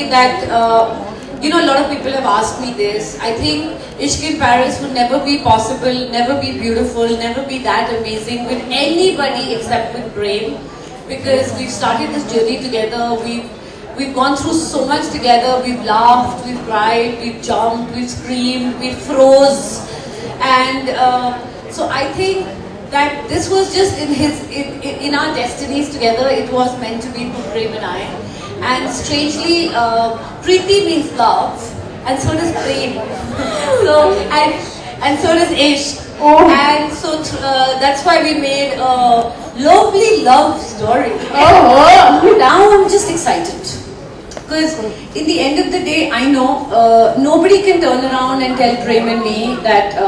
think that, you know, a lot of people have asked me this. I think Ishq in Paris would never be possible, never be beautiful, never be that amazing with anybody except with Prem. Because we've started this journey together, we've gone through so much together, we've laughed, we've cried, we've jumped, we've screamed, we've froze. And so I think that this was just in our destinies together. It was meant to be for Prem and I. And strangely, Preeti means love, and so does Prem. So and so does Ishq. Oh. And so that's why we made a lovely love story. Oh. Now I'm just excited. Because in the end of the day, I know nobody can turn around and tell Prem and me that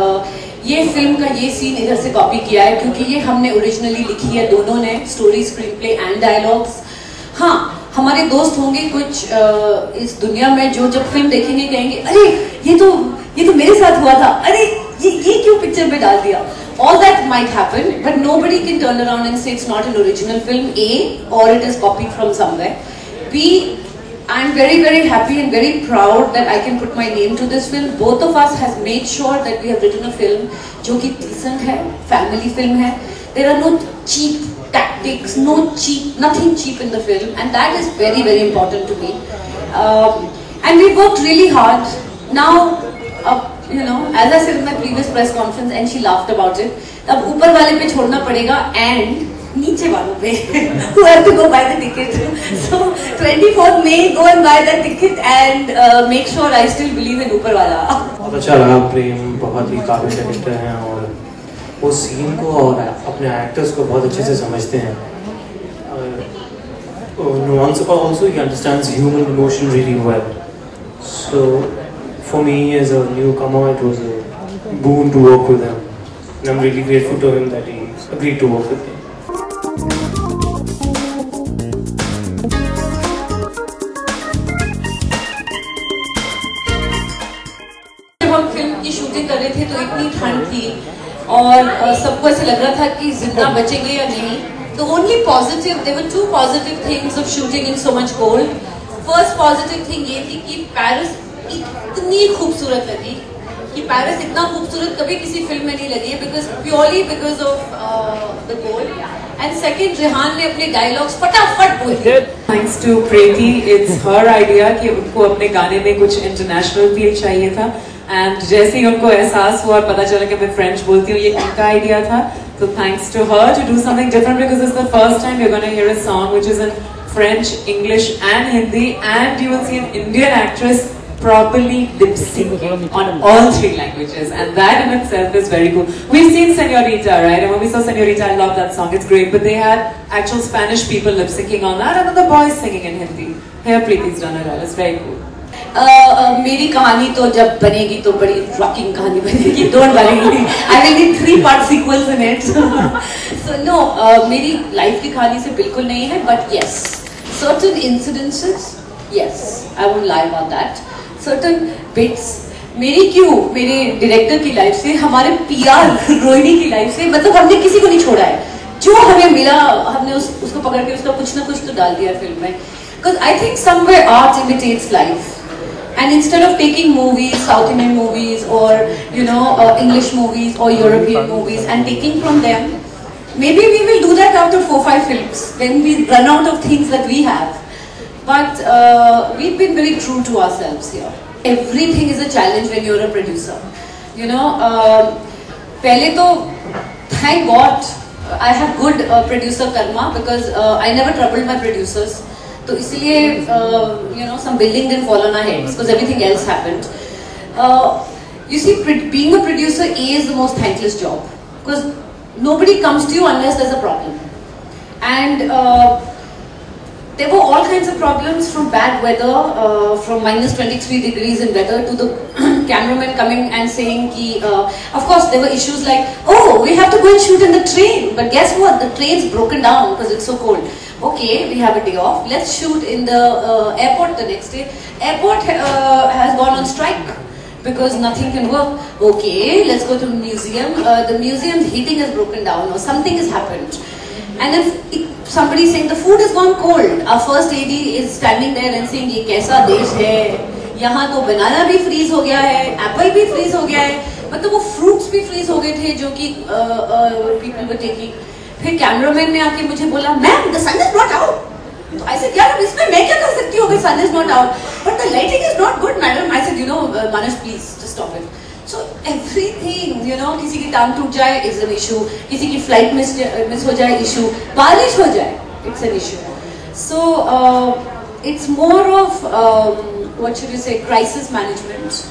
ये film का ये scene इधर से copy किया है, क्योंकि ये हमने ओरिजिनली लिखी है दोनों ने, story, screen play and dialogues. हाँ, हमारे दोस्त होंगे कुछ इस दुनिया में जो जब फिल्म देखेंगे कहेंगे अरे ये तो मेरे साथ हुआ था, अरे ये क्यों पिक्चर में डाल दिया. All that might happen, but nobody can turn around and say it's not an original film, A, or it is copied from somewhere. B, I'm very, very happy and very proud that I can put my name to this film. Both of us has made sure that we have written a film जो कि decent है, family film है. There are no cheap tactics, nothing cheap in the film, and that is very, very important to me. And we worked really hard. Now, you know, as I said in my previous press conference, and she laughed about it. अब ऊपर वाले पे छोड़ना पड़ेगा and नीचे वालों पे who have to go buy the ticket. So 24th May, go and buy that ticket and make sure I still believe in ऊपर वाला. बहुत अच्छा लगा. प्रेम बहुत ही काबिल डायरेक्टर हैं और वो सीन को और अपने एक्टर्स को बहुत अच्छे से समझते हैं. Nuance also he understands human emotion really well. So for me as a newcomer, it was a boon to work with him. And I'm really grateful to him that he agreed to work with me. जब हम film की shooting कर रहे थे तो इतनी ठंड थी और सबको ऐसे लग रहा था कि जिंदा बचेंगे या नहीं. The only positive, there were two positive things of shooting in so much cold. First positive thing ये थी कि पेरिस इतनी खूबसूरत लगी कि पेरिस इतना खूबसूरत कभी किसी फिल्म में नहीं लगी है, purely because of the cold. And second, Rehan ने अपने डायलॉग्स फटाफट बोल दिए. Thanks to Preeti, it's her idea कि उनको अपने गाने में कुछ international feel चाहिए था. And जैसे ही उनको एहसास हुआ और पता चला कि मैं French बोलती हूँ, ये उनका आइडिया था. So thanks to her to do something different, because it's the first time you're going to hear a song which is in French, English and Hindi, and you will see an Indian actress properly lip syncing on all three languages, and that in itself is very cool. We've seen Señorita, right? And when we saw Señorita, I love that song, it's great, but they had actual Spanish people lip syncing on that, and then the boys singing in Hindi. Here Preeti's done it all, it's very cool. मेरी कहानी तो जब बनेगी तो बड़ी rocking कहानी बनेगी. Don't worry, I will need 3-part sequels in it. So no, मेरी लाइफ की कहानी से बिल्कुल नहीं है, but yes, certain incidences, yes, I won't lie about that. Certain bits, मेरी क्यों, मेरे डायरेक्टर की लाइफ से, हमारे PR रोहिणी की लाइफ से, मतलब हमने किसी को नहीं छोड़ा है. जो हमें मिला हमने उसको पकड़ के उसका कुछ ना कुछ तो डाल दिया फिल्म में. Because I think somewhere art imitates life. And instead of taking movies, South Indian movies, or you know, English movies or European movies, and taking from them, maybe we will do that after 4-5 films when we run out of things that we have. But we've been very true to ourselves here. Everything is a challenge when you're a producer. You know, पहले तो thank God I have good producer karma, because I never troubled my producers. तो इसलिए you know, some building didn't fall on our heads because everything else happened. You see, being a producer is the most thankless job, because nobody comes to you unless there's a problem. And there were all kinds of problems, from bad weather, from -23 degrees in weather, to the cameraman coming and saying ki, of course there were issues like, oh, we have to go and shoot in the train, but guess what, the train's broken down because it's so cold. Okay, we have a day off, let's shoot in the airport the next day. Airport has gone on strike because nothing can work. Okay, let's go to the museum. The museum's heating has broken down or something has happened. And if somebody saying the food has gone cold. Our first AD is standing there and saying ये कैसा देश है, यहाँ तो बनाना भी freeze हो गया है, एप्पल भी फ्रीज हो गया है, मतलब वो फ्रूट्स भी फ्रीज हो गए थे जो कि people were taking. फिर कैमरामैन ने आके मुझे बोला, ma'am the sun is not out. तो I said, यार अब इसमें मैं क्या कर सकती हूँ अगर sun is not out? But the lighting is not good, madam. I said, Manush, please just stop it. So everything, किसी की टांग टूट जाए is an issue, किसी की फ्लाइट मिस हो जाए issue, बारिश हो जाए it's an issue. So it's more of what should you say, crisis management.